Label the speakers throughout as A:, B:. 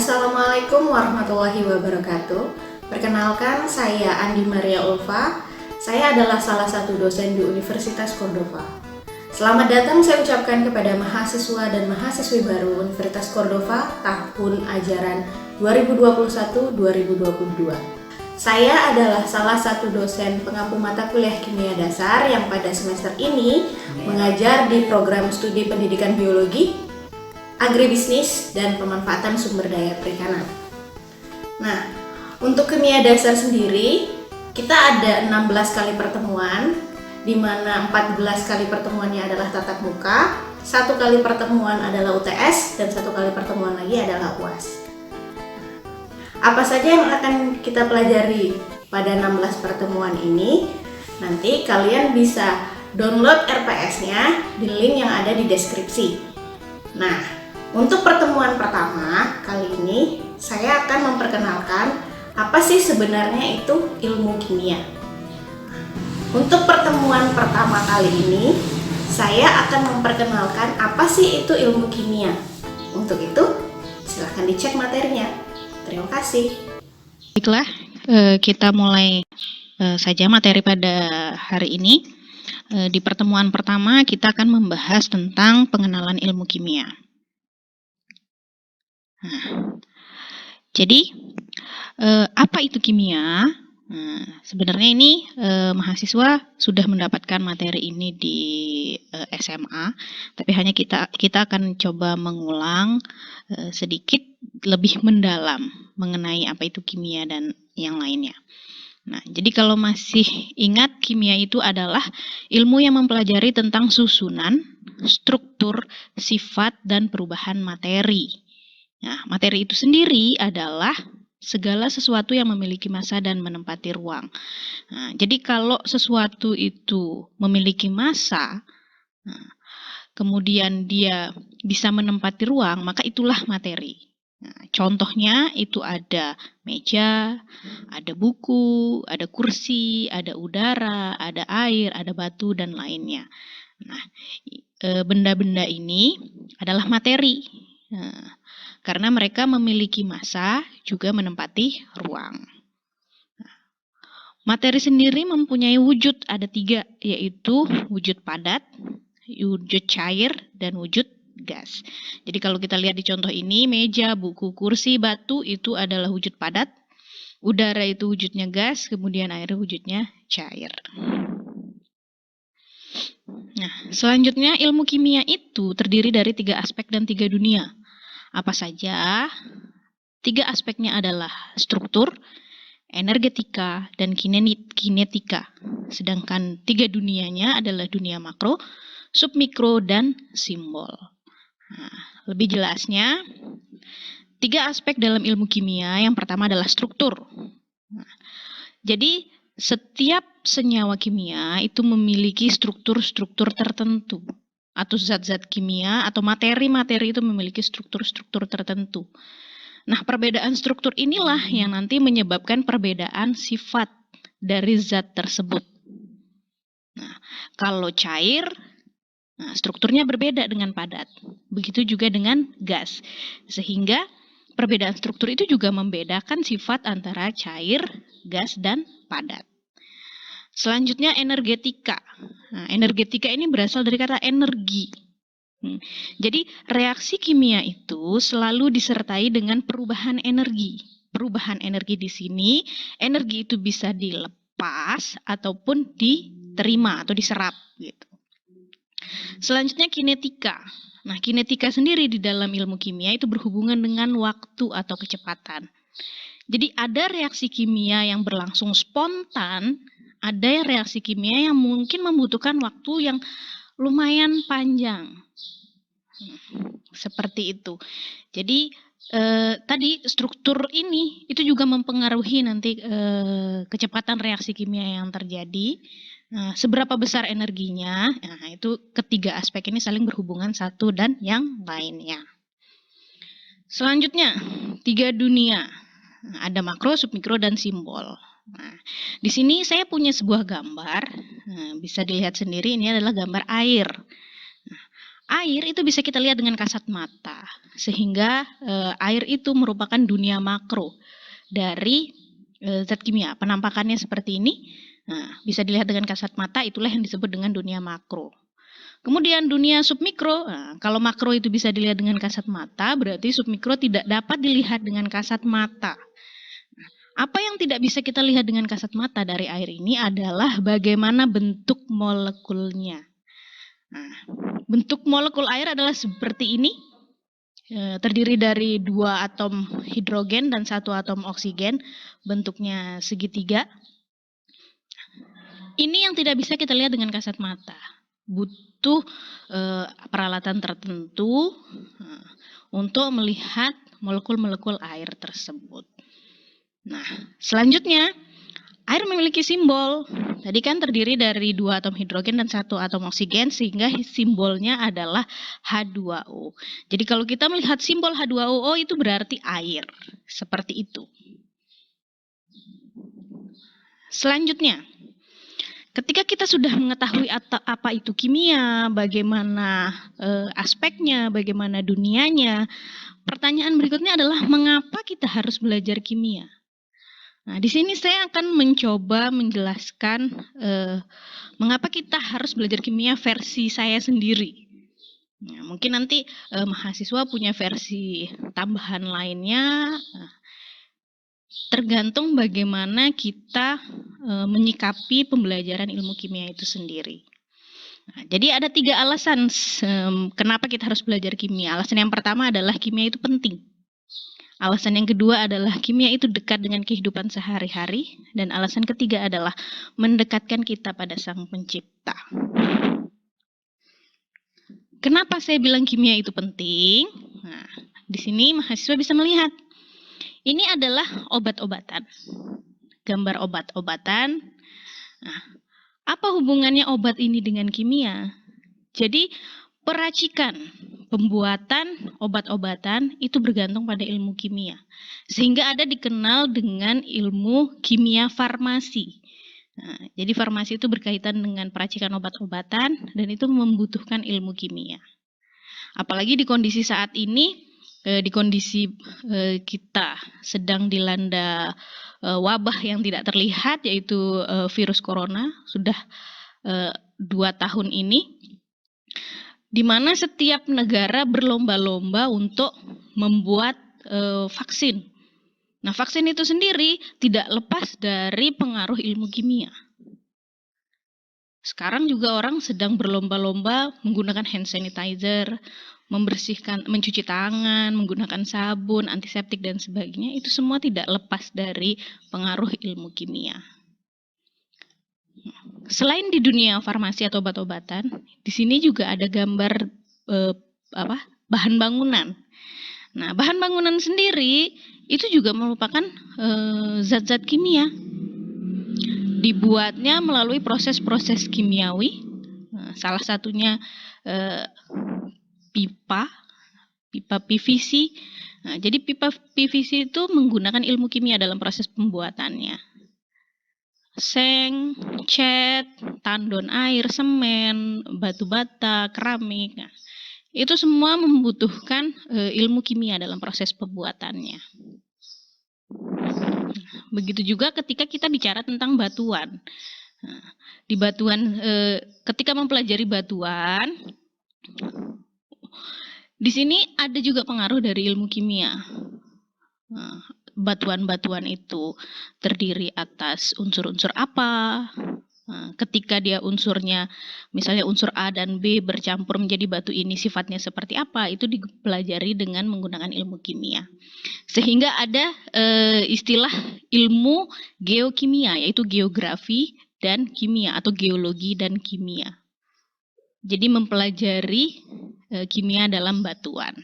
A: Assalamualaikum warahmatullahi wabarakatuh. Perkenalkan, saya Andi Maria Ulfa. Saya adalah salah satu dosen di Universitas Cordova. Selamat datang saya ucapkan kepada mahasiswa dan mahasiswi baru Universitas Cordova tahun ajaran 2021-2022. Saya adalah salah satu dosen pengampu mata kuliah kimia dasar yang pada semester ini mengajar di program studi pendidikan biologi, agribisnis, dan pemanfaatan sumber daya perikanan. Nah, untuk kimia dasar sendiri, kita ada 16 kali pertemuan, di mana 14 kali pertemuannya adalah tatap muka, 1 kali pertemuan adalah UTS, dan 1 kali pertemuan lagi adalah UAS. Apa saja yang akan kita pelajari pada 16 pertemuan ini? Nanti kalian bisa download RPS-nya di link yang ada di deskripsi. Nah, untuk pertemuan pertama kali ini, saya akan memperkenalkan apa sih sebenarnya itu ilmu kimia. Untuk pertemuan pertama kali ini, saya akan memperkenalkan apa sih itu ilmu kimia. Untuk itu, silahkan dicek materinya. Terima kasih.
B: Baiklah, kita mulai saja materi pada hari ini. Di pertemuan pertama, kita akan membahas tentang pengenalan ilmu kimia. Nah, jadi apa itu kimia? Nah, sebenarnya ini mahasiswa sudah mendapatkan materi ini di SMA, tapi hanya kita akan coba mengulang sedikit lebih mendalam mengenai apa itu kimia dan yang lainnya. Nah, jadi kalau masih ingat, kimia itu adalah ilmu yang mempelajari tentang susunan, struktur, sifat, dan perubahan materi. Nah, materi itu sendiri adalah segala sesuatu yang memiliki massa dan menempati ruang. Nah, jadi kalau sesuatu itu memiliki massa, kemudian dia bisa menempati ruang, maka itulah materi. Nah, contohnya itu ada meja, ada buku, ada kursi, ada udara, ada air, ada batu, dan lainnya. Nah, benda-benda ini adalah materi. Nah, karena mereka memiliki massa juga menempati ruang. Materi sendiri mempunyai wujud, ada 3, yaitu wujud padat, wujud cair, dan wujud gas. Jadi kalau kita lihat di contoh ini, meja, buku, kursi, batu itu adalah wujud padat, udara itu wujudnya gas, kemudian air wujudnya cair. Nah, selanjutnya ilmu kimia itu terdiri dari 3 aspek dan 3 dunia. Apa saja? 3 aspeknya adalah struktur, energetika, dan kinetika. Sedangkan 3 dunianya adalah dunia makro, submikro, dan simbol. Nah, lebih jelasnya, 3 aspek dalam ilmu kimia. Yang pertama adalah struktur. Nah, jadi setiap senyawa kimia itu memiliki struktur-struktur tertentu, atau zat-zat kimia atau materi-materi itu memiliki struktur-struktur tertentu. Nah, perbedaan struktur inilah yang nanti menyebabkan perbedaan sifat dari zat tersebut. Nah, kalau cair, strukturnya berbeda dengan padat. Begitu juga dengan gas. Sehingga perbedaan struktur itu juga membedakan sifat antara cair, gas, dan padat. Selanjutnya energetika. Nah, energetika ini berasal dari kata energi. Jadi reaksi kimia itu selalu disertai dengan perubahan energi. Perubahan energi di sini, energi itu bisa dilepas ataupun diterima atau diserap gitu. Selanjutnya kinetika. Nah, kinetika sendiri di dalam ilmu kimia itu berhubungan dengan waktu atau kecepatan. Jadi ada reaksi kimia yang berlangsung spontan, ada reaksi kimia yang mungkin membutuhkan waktu yang lumayan panjang. Seperti itu. Jadi tadi struktur ini itu juga mempengaruhi nanti kecepatan reaksi kimia yang terjadi. Nah, seberapa besar energinya, nah itu ketiga aspek ini saling berhubungan satu dan yang lainnya. Selanjutnya, 3 dunia. Nah, ada makro, submikro, dan simbol. Nah, di sini saya punya sebuah gambar. Nah, bisa dilihat sendiri, ini adalah gambar air. Nah, Air itu bisa kita lihat dengan kasat mata, sehingga air itu merupakan dunia makro dari zat kimia. Penampakannya seperti ini. Nah, bisa dilihat dengan kasat mata, itulah yang disebut dengan dunia makro. Kemudian dunia submikro, nah, kalau makro itu bisa dilihat dengan kasat mata, berarti submikro tidak dapat dilihat dengan kasat mata. Apa yang tidak bisa kita lihat dengan kasat mata dari air ini adalah bagaimana bentuk molekulnya. Nah, bentuk molekul air adalah seperti ini, terdiri dari 2 atom hidrogen dan 1 atom oksigen, bentuknya segitiga. Ini yang tidak bisa kita lihat dengan kasat mata. Butuh peralatan tertentu untuk melihat molekul-molekul air tersebut. Nah, selanjutnya air memiliki simbol. Tadi kan terdiri dari 2 atom hidrogen dan 1 atom oksigen, sehingga simbolnya adalah H2O. Jadi kalau kita melihat simbol H2O itu berarti air. Seperti itu. Selanjutnya, ketika kita sudah mengetahui apa itu kimia, bagaimana aspeknya, bagaimana dunianya, pertanyaan berikutnya adalah mengapa kita harus belajar kimia? Nah, di sini saya akan mencoba menjelaskan mengapa kita harus belajar kimia versi saya sendiri. Nah, mungkin nanti mahasiswa punya versi tambahan lainnya, tergantung bagaimana kita menyikapi pembelajaran ilmu kimia itu sendiri. Nah, jadi ada 3 alasan kenapa kita harus belajar kimia. Alasan yang pertama adalah kimia itu penting. Alasan yang kedua adalah kimia itu dekat dengan kehidupan sehari-hari. Dan alasan ketiga adalah mendekatkan kita pada Sang Pencipta. Kenapa saya bilang kimia itu penting? Nah, di sini mahasiswa bisa melihat. Ini adalah obat-obatan. Gambar obat-obatan. Nah, apa hubungannya obat ini dengan kimia? Jadi, peracikan, pembuatan obat-obatan itu bergantung pada ilmu kimia. Sehingga ada dikenal dengan ilmu kimia farmasi. Nah, jadi farmasi itu berkaitan dengan peracikan obat-obatan dan itu membutuhkan ilmu kimia. Apalagi di kondisi saat ini, di kondisi kita sedang dilanda wabah yang tidak terlihat, yaitu virus corona, sudah 2 tahun ini, di mana setiap negara berlomba-lomba untuk membuat vaksin. Nah, vaksin itu sendiri tidak lepas dari pengaruh ilmu kimia. Sekarang juga orang sedang berlomba-lomba menggunakan hand sanitizer, mencuci tangan, menggunakan sabun, antiseptik dan sebagainya. Itu semua tidak lepas dari pengaruh ilmu kimia. Selain di dunia farmasi atau obat-obatan, di sini juga ada gambar bahan bangunan. Nah, bahan bangunan sendiri itu juga merupakan zat-zat kimia. Dibuatnya melalui proses-proses kimiawi. Nah, salah satunya pipa PVC. Nah, jadi pipa PVC itu menggunakan ilmu kimia dalam proses pembuatannya. Seng, cat, tandon air, semen, batu bata, keramik. Nah, itu semua membutuhkan ilmu kimia dalam proses pembuatannya. Begitu juga ketika kita bicara tentang batuan. Nah, di batuan, ketika mempelajari batuan, di sini ada juga pengaruh dari ilmu kimia. Nah, batuan-batuan itu terdiri atas unsur-unsur apa? Nah, ketika dia unsurnya, misalnya unsur A dan B bercampur menjadi batu ini sifatnya seperti apa? Itu dipelajari dengan menggunakan ilmu kimia. Sehingga ada istilah ilmu geokimia, yaitu geografi dan kimia atau geologi dan kimia. Jadi mempelajari kimia dalam batuan.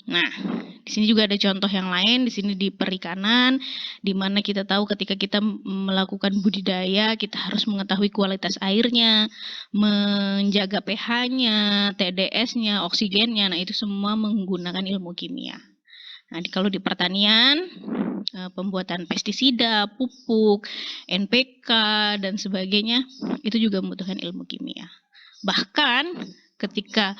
B: Nah, di sini juga ada contoh yang lain. Di sini di perikanan, di mana kita tahu ketika kita melakukan budidaya, kita harus mengetahui kualitas airnya, menjaga pH-nya, TDS-nya, oksigennya. Nah, itu semua menggunakan ilmu kimia. Nah, kalau di pertanian, pembuatan pestisida, pupuk, NPK, dan sebagainya, itu juga membutuhkan ilmu kimia. Bahkan ketika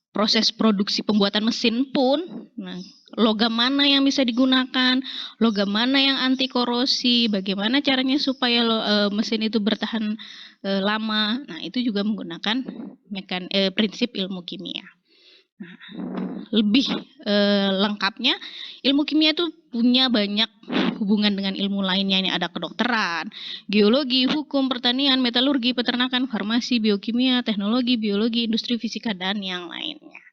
B: proses produksi pembuatan mesin pun, nah, logam mana yang bisa digunakan, logam mana yang anti korosi, bagaimana caranya supaya mesin itu bertahan lama. Nah, itu juga menggunakan prinsip ilmu kimia. Nah, lebih lengkapnya, ilmu kimia itu punya banyak hubungan dengan ilmu lainnya. Ini ada kedokteran, geologi, hukum, pertanian, metalurgi, peternakan, farmasi, biokimia, teknologi, biologi, industri fisika, dan yang lainnya.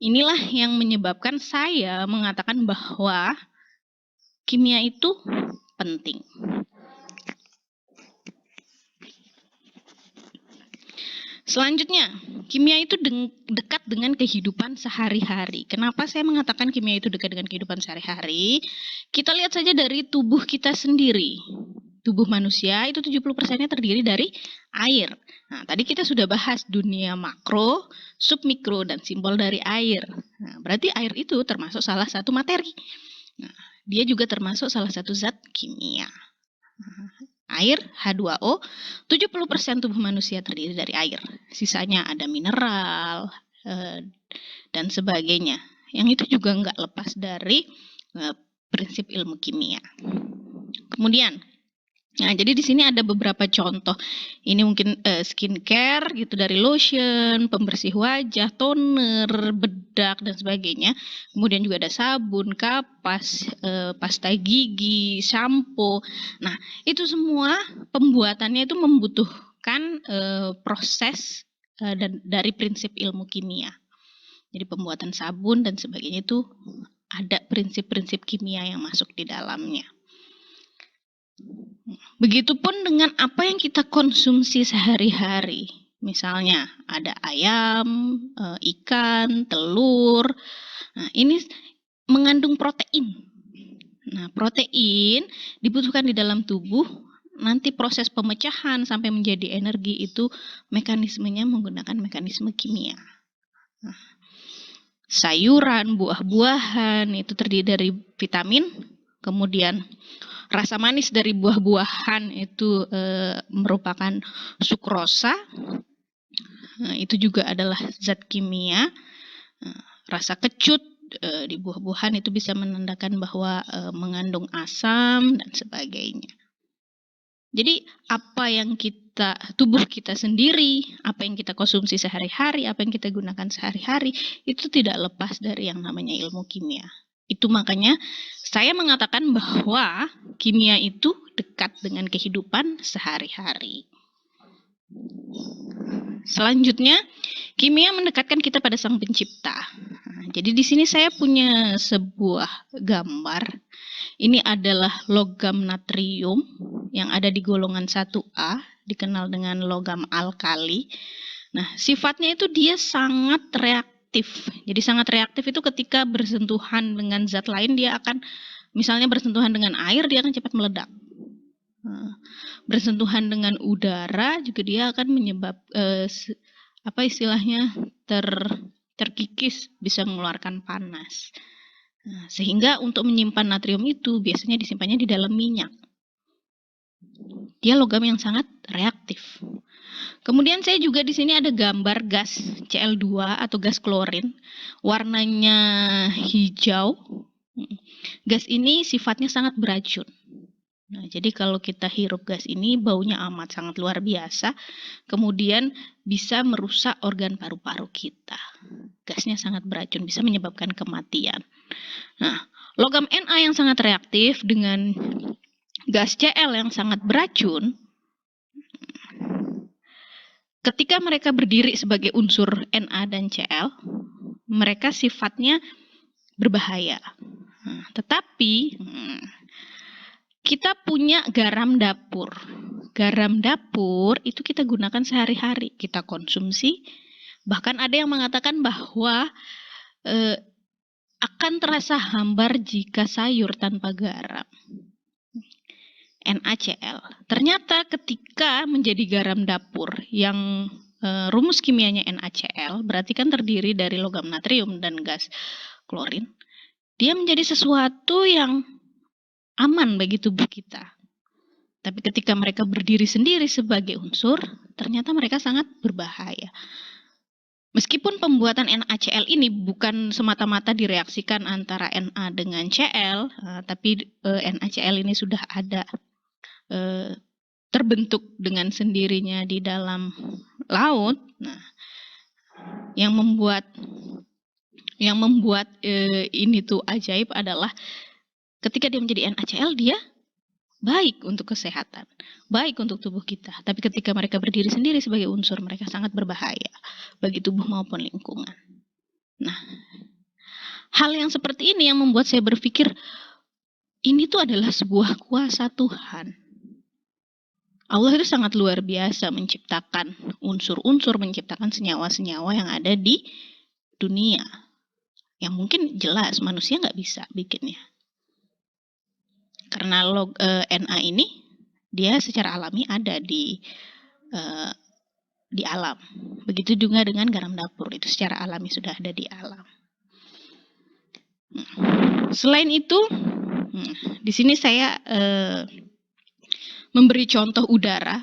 B: Inilah yang menyebabkan saya mengatakan bahwa kimia itu penting. Selanjutnya, kimia itu dekat dengan kehidupan sehari-hari. Kenapa saya mengatakan kimia itu dekat dengan kehidupan sehari-hari? Kita lihat saja dari tubuh kita sendiri. Tubuh manusia itu 70%-nya terdiri dari air. Nah, tadi kita sudah bahas dunia makro, submikro, dan simbol dari air. Nah, berarti air itu termasuk salah satu materi. Nah, dia juga termasuk salah satu zat kimia. Air H2O, 70% tubuh manusia terdiri dari air. Sisanya ada mineral dan sebagainya. Yang itu juga nggak lepas dari prinsip ilmu kimia. Kemudian, nah jadi di sini ada beberapa contoh. Ini mungkin skincare gitu, dari lotion, pembersih wajah, toner, bedak dan sebagainya. Kemudian juga ada sabun, kapas, pasta gigi, shampoo. Nah, itu semua pembuatannya itu membutuhkan proses dari prinsip ilmu kimia. Jadi pembuatan sabun dan sebagainya itu ada prinsip-prinsip kimia yang masuk di dalamnya. Begitupun dengan apa yang kita konsumsi sehari-hari. Misalnya ada ayam, ikan, telur. Nah, ini mengandung protein. Nah, protein dibutuhkan di dalam tubuh. Nanti proses pemecahan sampai menjadi energi itu mekanismenya menggunakan mekanisme kimia. Nah, sayuran, buah-buahan itu terdiri dari vitamin, kemudian rasa manis dari buah-buahan itu merupakan sukrosa. Nah, itu juga adalah zat kimia. Rasa kecut di buah-buahan itu bisa menandakan bahwa mengandung asam dan sebagainya. Jadi apa yang tubuh kita sendiri, apa yang kita konsumsi sehari-hari, apa yang kita gunakan sehari-hari, itu tidak lepas dari yang namanya ilmu kimia. Itu makanya saya mengatakan bahwa kimia itu dekat dengan kehidupan sehari-hari. Selanjutnya, kimia mendekatkan kita pada Sang Pencipta. Nah, jadi di sini saya punya sebuah gambar. Ini adalah logam natrium yang ada di golongan 1A, dikenal dengan logam alkali. Nah, sifatnya itu dia sangat reaktif. Jadi sangat reaktif itu ketika bersentuhan dengan zat lain, dia akan, misalnya bersentuhan dengan air, dia akan cepat meledak. Bersentuhan dengan udara juga dia akan terkikis, bisa mengeluarkan panas. Nah, sehingga untuk menyimpan natrium itu biasanya disimpannya di dalam minyak. Dia logam yang sangat reaktif. Kemudian saya juga di sini ada gambar gas Cl2 atau gas klorin, warnanya hijau. Gas ini sifatnya sangat beracun. Nah, jadi kalau kita hirup gas ini baunya amat sangat luar biasa, kemudian bisa merusak organ paru-paru kita. Gasnya sangat beracun, bisa menyebabkan kematian. Nah, logam Na yang sangat reaktif dengan gas Cl yang sangat beracun, ketika mereka berdiri sebagai unsur Na dan Cl, mereka sifatnya berbahaya. Nah, tetapi kita punya garam dapur. Garam dapur itu kita gunakan sehari-hari, kita konsumsi. Bahkan ada yang mengatakan bahwa akan terasa hambar jika sayur tanpa garam. NaCl. Ternyata ketika menjadi garam dapur yang rumus kimianya NaCl, berarti kan terdiri dari logam natrium dan gas klorin, dia menjadi sesuatu yang aman bagi tubuh kita. Tapi ketika mereka berdiri sendiri sebagai unsur, ternyata mereka sangat berbahaya. Meskipun pembuatan NaCl ini bukan semata-mata direaksikan antara Na dengan Cl, tapi NaCl ini sudah ada terbentuk dengan sendirinya di dalam laut. Nah, yang membuat ini tuh ajaib adalah ketika dia menjadi NaCl, dia baik untuk kesehatan, baik untuk tubuh kita. Tapi ketika mereka berdiri sendiri sebagai unsur, mereka sangat berbahaya bagi tubuh maupun lingkungan. Nah, hal yang seperti ini yang membuat saya berpikir, ini tuh adalah sebuah kuasa Tuhan. Allah itu sangat luar biasa menciptakan unsur-unsur, menciptakan senyawa-senyawa yang ada di dunia. Yang mungkin jelas manusia nggak bisa bikinnya. Karena Na ini dia secara alami ada di alam. Begitu juga dengan garam dapur, itu secara alami sudah ada di alam. Selain itu, di sini saya memberi contoh udara.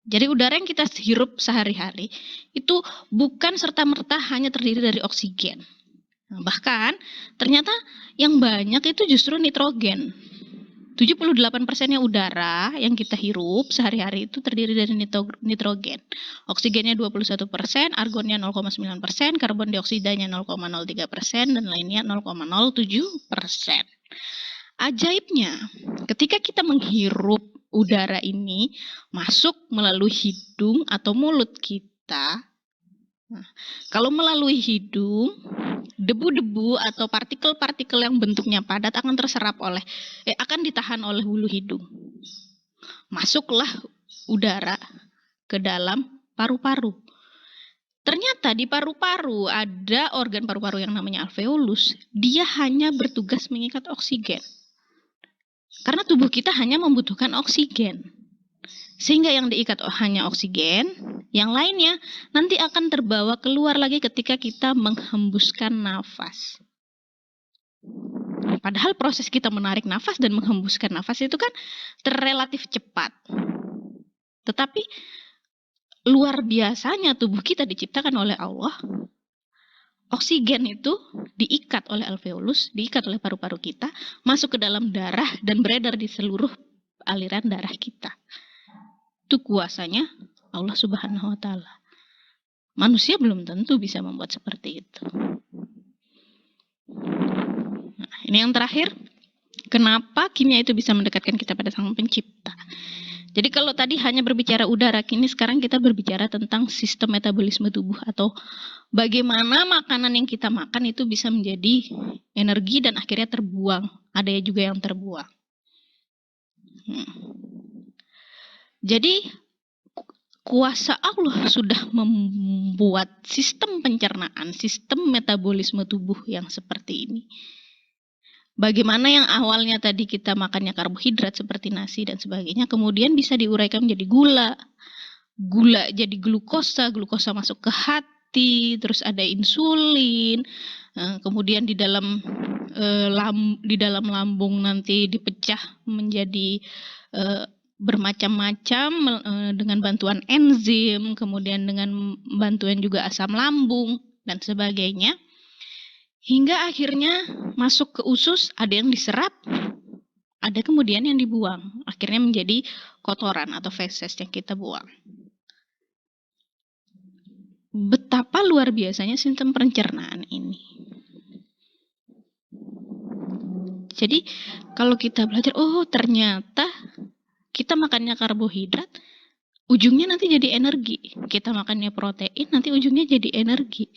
B: Jadi udara yang kita hirup sehari-hari itu bukan serta-merta hanya terdiri dari oksigen. Nah, bahkan ternyata yang banyak itu justru nitrogen. 78%-nya udara yang kita hirup sehari-hari itu terdiri dari nitrogen. Oksigennya 21%, argonnya 0,9%, karbon dioksidanya 0,03%, dan lainnya 0,07%. Ajaibnya, ketika kita menghirup udara ini masuk melalui hidung atau mulut kita. Nah, kalau melalui hidung, debu-debu atau partikel-partikel yang bentuknya padat akan akan ditahan oleh bulu hidung. Masuklah udara ke dalam paru-paru. Ternyata di paru-paru ada organ paru-paru yang namanya alveolus. Dia hanya bertugas mengikat oksigen. Karena tubuh kita hanya membutuhkan oksigen. Sehingga yang diikat hanya oksigen, yang lainnya nanti akan terbawa keluar lagi ketika kita menghembuskan nafas. Padahal proses kita menarik nafas dan menghembuskan nafas itu kan relatif cepat. Tetapi luar biasanya tubuh kita diciptakan oleh Allah. Oksigen itu diikat oleh alveolus, diikat oleh paru-paru kita, masuk ke dalam darah dan beredar di seluruh aliran darah kita. Itu kuasanya Allah Subhanahu wa Ta'ala. Manusia belum tentu bisa membuat seperti itu. Nah, ini yang terakhir, kenapa kimia itu bisa mendekatkan kita pada Sang Pencipta? Jadi kalau tadi hanya berbicara udara, kini sekarang kita berbicara tentang sistem metabolisme tubuh atau bagaimana makanan yang kita makan itu bisa menjadi energi dan akhirnya terbuang. Ada juga yang terbuang. Jadi kuasa Allah sudah membuat sistem pencernaan, sistem metabolisme tubuh yang seperti ini. Bagaimana yang awalnya tadi kita makannya karbohidrat seperti nasi dan sebagainya, kemudian bisa diuraikan menjadi gula. Gula jadi glukosa, glukosa masuk ke hati, terus ada insulin, kemudian di dalam lambung nanti dipecah menjadi bermacam-macam dengan bantuan enzim, kemudian dengan bantuan juga asam lambung dan sebagainya. Hingga akhirnya masuk ke usus, ada yang diserap, ada kemudian yang dibuang. Akhirnya menjadi kotoran atau feses yang kita buang. Betapa luar biasanya sistem pencernaan ini. Jadi kalau kita belajar, oh ternyata kita makannya karbohidrat, ujungnya nanti jadi energi. Kita makannya protein, nanti ujungnya jadi energi.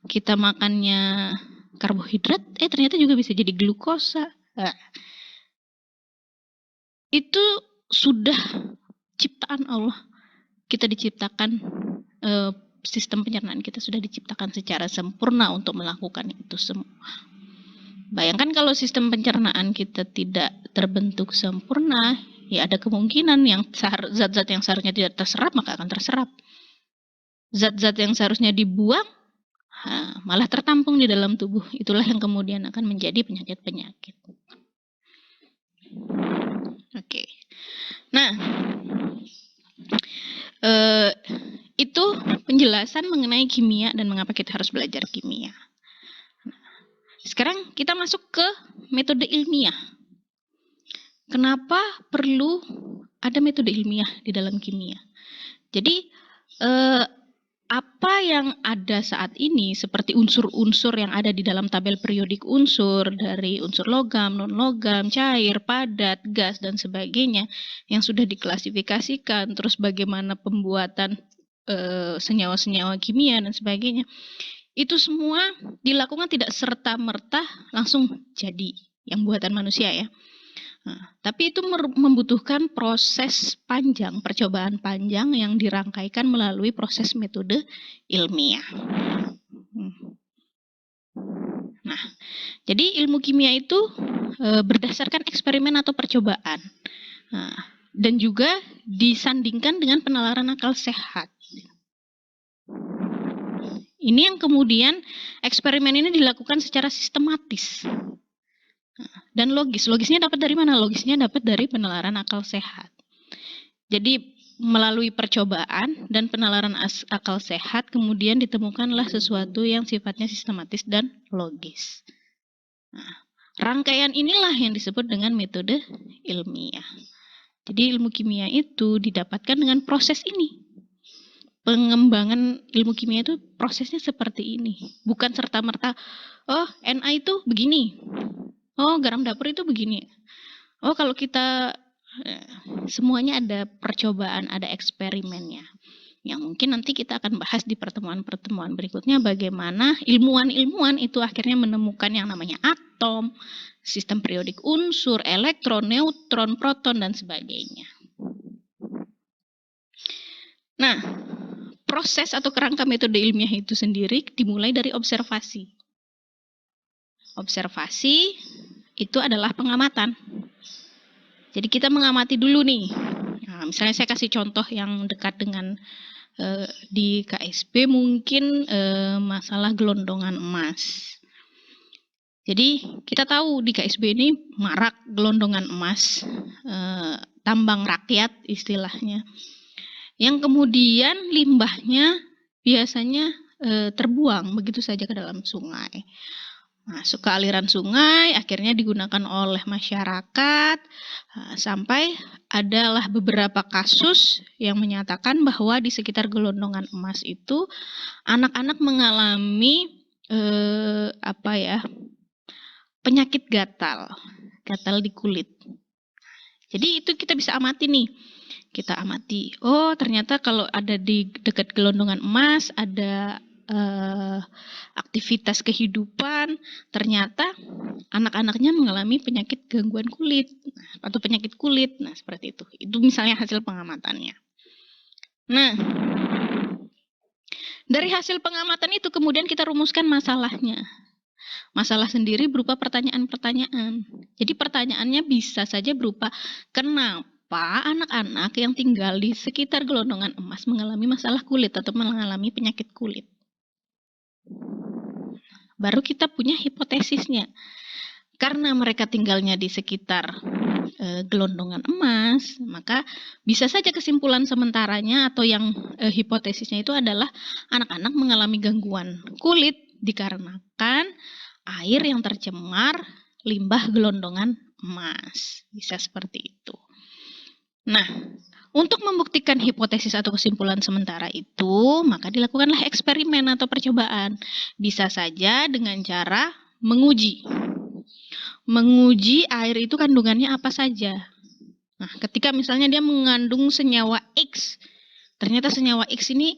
B: Kita makannya karbohidrat, ternyata juga bisa jadi glukosa. Nah, itu sudah ciptaan Allah. Kita diciptakan, sistem pencernaan kita sudah diciptakan secara sempurna untuk melakukan itu semua. Bayangkan kalau sistem pencernaan kita tidak terbentuk sempurna, ya ada kemungkinan yang zat-zat yang seharusnya tidak terserap maka akan terserap. Zat-zat yang seharusnya dibuang malah tertampung di dalam tubuh. Itulah yang kemudian akan menjadi penyakit-penyakit. Oke. Nah, itu penjelasan mengenai kimia dan mengapa kita harus belajar kimia. Sekarang kita masuk ke metode ilmiah. Kenapa perlu ada metode ilmiah di dalam kimia? Jadi apa yang ada saat ini seperti unsur-unsur yang ada di dalam tabel periodik unsur dari unsur logam, non-logam, cair, padat, gas, dan sebagainya yang sudah diklasifikasikan, terus bagaimana pembuatan senyawa-senyawa kimia dan sebagainya, itu semua dilakukan tidak serta-merta langsung jadi yang buatan manusia ya. Nah, tapi itu membutuhkan proses panjang, percobaan panjang yang dirangkaikan melalui proses metode ilmiah. Nah, jadi ilmu kimia itu berdasarkan eksperimen atau percobaan. Nah, dan juga disandingkan dengan penalaran akal sehat. Ini yang kemudian eksperimen ini dilakukan secara sistematis dan logis. Logisnya dapat dari mana? Logisnya dapat dari penalaran akal sehat. Jadi melalui percobaan dan penalaran akal sehat kemudian ditemukanlah sesuatu yang sifatnya sistematis dan logis. Nah, rangkaian inilah yang disebut dengan metode ilmiah. Jadi ilmu kimia itu didapatkan dengan proses ini. Pengembangan ilmu kimia itu prosesnya seperti ini. Bukan serta-merta, oh Na itu begini. Oh garam dapur itu begini. Oh kalau kita, semuanya ada percobaan, ada eksperimennya. Yang mungkin nanti kita akan bahas di pertemuan-pertemuan berikutnya bagaimana ilmuwan-ilmuwan itu akhirnya menemukan yang namanya atom, sistem periodik unsur, elektron, neutron, proton, dan sebagainya. Nah, proses atau kerangka metode ilmiah itu sendiri dimulai dari observasi. Observasi itu adalah pengamatan. Jadi kita mengamati dulu nih. Nah, misalnya saya kasih contoh yang dekat dengan di KSB mungkin masalah gelondongan emas. Jadi kita tahu di KSB ini marak gelondongan emas, tambang rakyat istilahnya. Yang kemudian limbahnya biasanya terbuang begitu saja ke dalam sungai. Masuk ke aliran sungai, akhirnya digunakan oleh masyarakat, sampai adalah beberapa kasus yang menyatakan bahwa di sekitar gelondongan emas itu anak-anak mengalami penyakit gatal di kulit. Jadi itu kita bisa amati nih. Kita amati, oh ternyata kalau ada di dekat gelondongan emas ada aktivitas kehidupan, ternyata anak-anaknya mengalami penyakit gangguan kulit atau penyakit kulit. Nah seperti itu. Itu misalnya hasil pengamatannya. Nah dari hasil pengamatan itu kemudian kita rumuskan masalahnya. Masalah sendiri berupa pertanyaan-pertanyaan. Jadi pertanyaannya bisa saja berupa kenapa anak-anak yang tinggal di sekitar gelondongan emas mengalami masalah kulit atau mengalami penyakit kulit. Baru kita punya hipotesisnya. Karena mereka tinggalnya di sekitar gelondongan emas, maka bisa saja kesimpulan sementaranya atau yang hipotesisnya itu adalah anak-anak mengalami gangguan kulit dikarenakan air yang tercemar limbah gelondongan emas. Bisa seperti itu. Nah, untuk membuktikan hipotesis atau kesimpulan sementara itu, maka dilakukanlah eksperimen atau percobaan. Bisa saja dengan cara menguji. Menguji air itu kandungannya apa saja. Nah, ketika misalnya dia mengandung senyawa X, ternyata senyawa X ini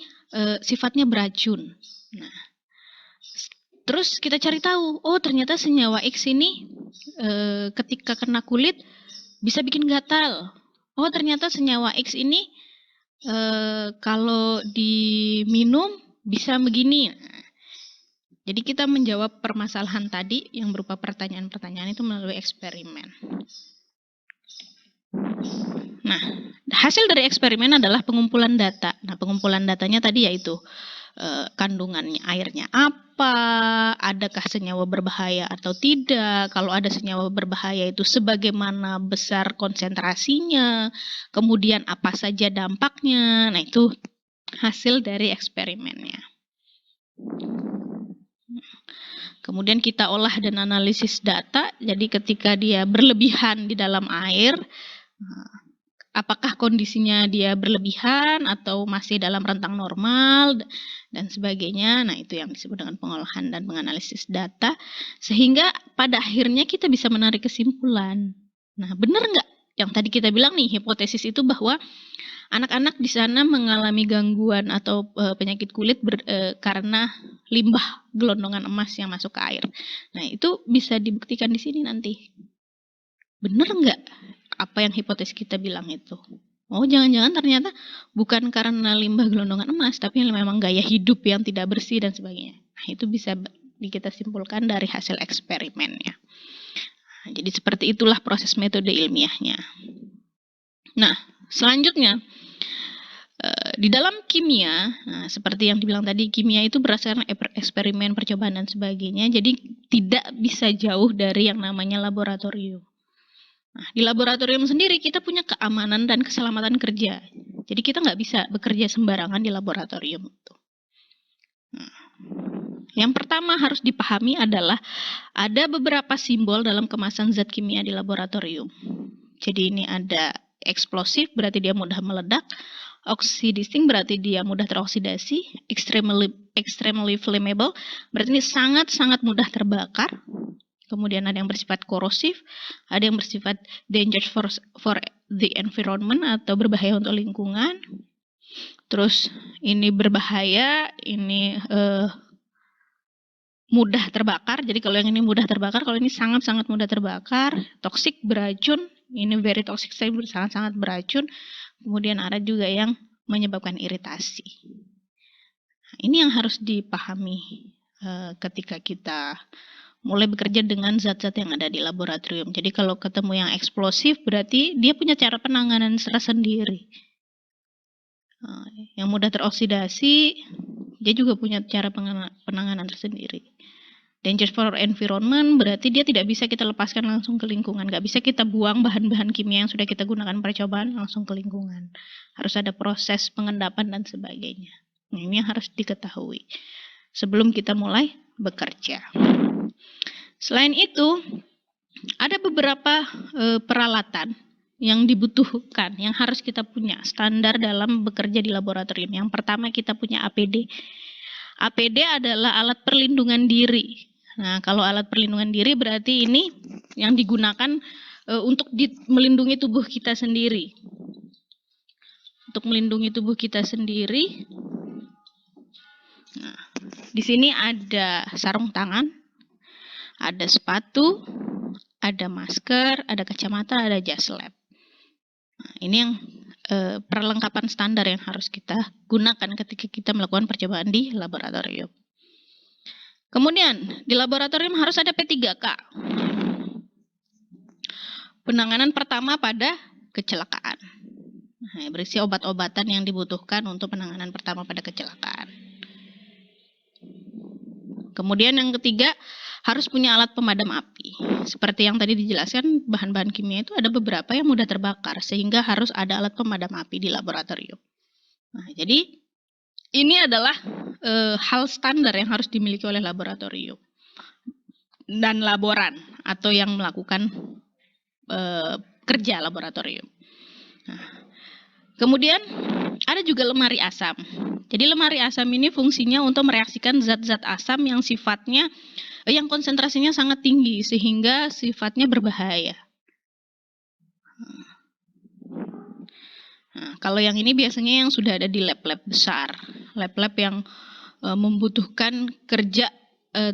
B: sifatnya beracun. Nah, terus kita cari tahu, oh ternyata senyawa X ini ketika kena kulit bisa bikin gatal. Oh ternyata senyawa X ini kalau diminum bisa begini. Jadi kita menjawab permasalahan tadi yang berupa pertanyaan-pertanyaan itu melalui eksperimen. Nah, hasil dari eksperimen adalah pengumpulan data. Nah, pengumpulan datanya tadi yaitu kandungannya airnya apa, apa, adakah senyawa berbahaya atau tidak, kalau ada senyawa berbahaya itu sebagaimana besar konsentrasinya, kemudian apa saja dampaknya. Nah, itu hasil dari eksperimennya. Kemudian kita olah dan analisis data, jadi ketika dia berlebihan di dalam air, apakah kondisinya dia berlebihan atau masih dalam rentang normal dan sebagainya. Nah, itu yang disebut dengan pengolahan dan menganalisis data, sehingga pada akhirnya kita bisa menarik kesimpulan. Nah, benar nggak yang tadi kita bilang nih, hipotesis itu bahwa anak-anak di sana mengalami gangguan atau penyakit kulit karena limbah gelondongan emas yang masuk ke air. Nah, itu bisa dibuktikan di sini nanti. Benar nggak apa yang hipotesis kita bilang itu? Oh, jangan-jangan ternyata bukan karena limbah gelondongan emas, tapi memang gaya hidup yang tidak bersih dan sebagainya. Nah, itu bisa kita simpulkan dari hasil eksperimennya. Nah, jadi seperti itulah proses metode ilmiahnya. Nah, selanjutnya, di dalam kimia, seperti yang dibilang tadi, kimia itu berdasarkan eksperimen, percobaan, dan sebagainya. Jadi tidak bisa jauh dari yang namanya laboratorium. Nah, di laboratorium sendiri kita punya keamanan dan keselamatan kerja. Jadi kita nggak bisa bekerja sembarangan di laboratorium itu. Nah, yang pertama harus dipahami adalah ada beberapa simbol dalam kemasan zat kimia di laboratorium. Jadi ini ada eksplosif, berarti dia mudah meledak. Oxidizing, berarti dia mudah teroksidasi. Extremely flammable, berarti ini sangat-sangat mudah terbakar. Kemudian ada yang bersifat korosif, ada yang bersifat dangerous for the environment atau berbahaya untuk lingkungan. Terus ini berbahaya, ini mudah terbakar. Jadi kalau yang ini mudah terbakar, kalau ini sangat-sangat mudah terbakar. Toksik, beracun, ini very toxic, sangat-sangat beracun. Kemudian ada juga yang menyebabkan iritasi. Nah, ini yang harus dipahami ketika kita mulai bekerja dengan zat-zat yang ada di laboratorium. Jadi kalau ketemu yang eksplosif, berarti dia punya cara penanganan tersendiri. Yang mudah teroksidasi, dia juga punya cara penanganan tersendiri. Dangerous for environment, berarti dia tidak bisa kita lepaskan langsung ke lingkungan. Nggak bisa kita buang bahan-bahan kimia yang sudah kita gunakan percobaan langsung ke lingkungan. Harus ada proses pengendapan dan sebagainya. Nah, ini yang harus diketahui sebelum kita mulai bekerja. Selain itu, ada beberapa peralatan yang dibutuhkan, yang harus kita punya standar dalam bekerja di laboratorium. Yang pertama kita punya APD. APD adalah alat perlindungan diri. Nah, kalau alat perlindungan diri berarti ini yang digunakan untuk melindungi tubuh kita sendiri. Untuk melindungi tubuh kita sendiri. Nah, di sini ada sarung tangan, ada sepatu, ada masker, ada kacamata, ada jas lab. Nah, ini yang perlengkapan standar yang harus kita gunakan ketika kita melakukan percobaan di laboratorium. Kemudian, di laboratorium harus ada P3K. Penanganan pertama pada kecelakaan. Nah, berisi obat-obatan yang dibutuhkan untuk penanganan pertama pada kecelakaan. Kemudian yang ketiga, harus punya alat pemadam api. Seperti yang tadi dijelaskan, bahan-bahan kimia itu ada beberapa yang mudah terbakar, sehingga harus ada alat pemadam api di laboratorium. Nah, jadi ini adalah hal standar yang harus dimiliki oleh laboratorium dan laboran atau yang melakukan kerja laboratorium. Nah, kemudian ada juga lemari asam. Jadi lemari asam ini fungsinya untuk mereaksikan zat-zat asam yang sifatnya, yang konsentrasinya sangat tinggi sehingga sifatnya berbahaya. Nah, kalau yang ini biasanya yang sudah ada di lab-lab besar, lab-lab yang membutuhkan kerja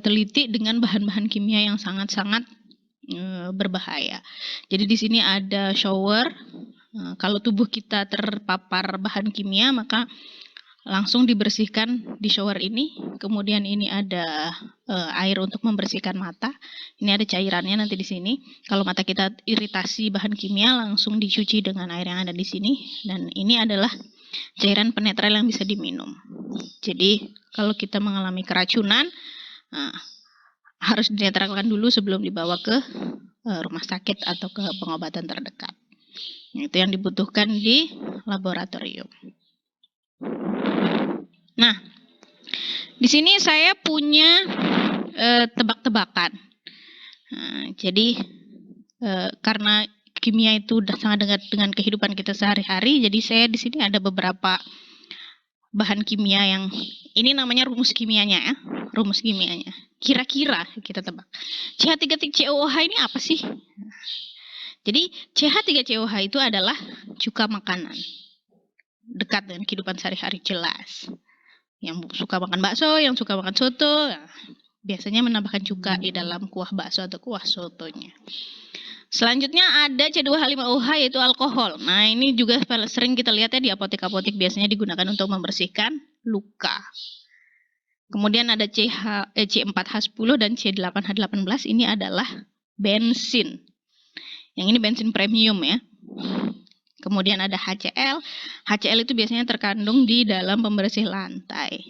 B: teliti dengan bahan-bahan kimia yang sangat-sangat berbahaya. Jadi di sini ada shower. Kalau tubuh kita terpapar bahan kimia, maka langsung dibersihkan di shower ini. Kemudian ini ada air untuk membersihkan mata. Ini ada cairannya nanti di sini. Kalau mata kita iritasi bahan kimia, langsung dicuci dengan air yang ada di sini. Dan ini adalah cairan penetral yang bisa diminum. Jadi kalau kita mengalami keracunan, Nah, harus dinetralkan dulu sebelum dibawa ke rumah sakit atau ke pengobatan terdekat. Itu yang dibutuhkan di laboratorium. Nah, di sini saya punya tebak-tebakan. Nah, jadi karena kimia itu udah sangat dekat dengan kehidupan kita sehari-hari, jadi saya di sini ada beberapa bahan kimia yang ini namanya rumus kimianya ya, rumus kimianya. Kira-kira kita tebak. CH3COH ini apa sih? Jadi CH3COH itu adalah cuka makanan. Dekat dengan kehidupan sehari-hari jelas. Yang suka makan bakso, yang suka makan soto, biasanya menambahkan cuka di dalam kuah bakso atau kuah sotonya. Selanjutnya ada C2H5OH yaitu alkohol. Nah, ini juga sering kita lihat ya di apotek-apotek, biasanya digunakan untuk membersihkan luka. Kemudian ada C4H10 dan C8H18, ini adalah bensin. Yang ini bensin premium ya. Kemudian ada HCl. HCl itu biasanya terkandung di dalam pembersih lantai.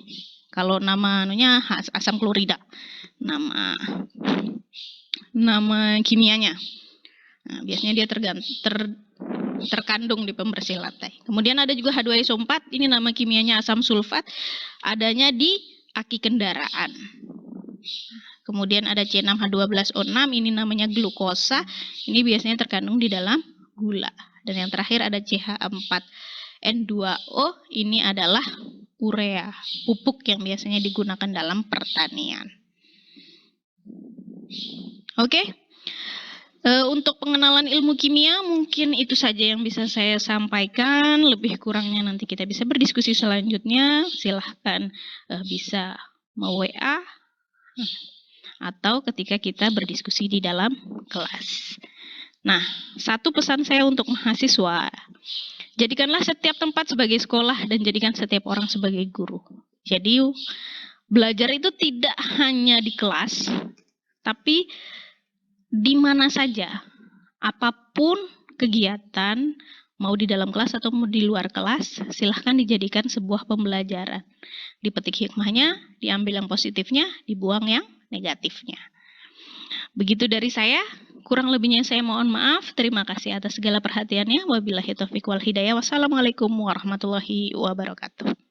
B: Kalau namanya asam klorida. Nama kimianya. Nah, biasanya dia terkandung di pembersih lantai. Kemudian ada juga H2SO4, ini nama kimianya asam sulfat, adanya di aki kendaraan. Kemudian ada C6H12O6, ini namanya glukosa, ini biasanya terkandung di dalam gula. Dan yang terakhir ada CH4N2O, ini adalah urea, pupuk yang biasanya digunakan dalam pertanian. Oke. Untuk pengenalan ilmu kimia mungkin itu saja yang bisa saya sampaikan. Lebih kurangnya nanti kita bisa berdiskusi selanjutnya. Silahkan bisa WA atau ketika kita berdiskusi di dalam kelas. Nah, satu pesan saya untuk mahasiswa. Jadikanlah setiap tempat sebagai sekolah dan jadikan setiap orang sebagai guru. Jadi belajar itu tidak hanya di kelas, tapi di mana saja, apapun kegiatan, mau di dalam kelas atau mau di luar kelas, silahkan dijadikan sebuah pembelajaran. Dipetik hikmahnya, diambil yang positifnya, dibuang yang negatifnya. Begitu dari saya, kurang lebihnya saya mohon maaf. Terima kasih atas segala perhatiannya. Wabillahi taufiq wal hidayah. Wassalamualaikum warahmatullahi wabarakatuh.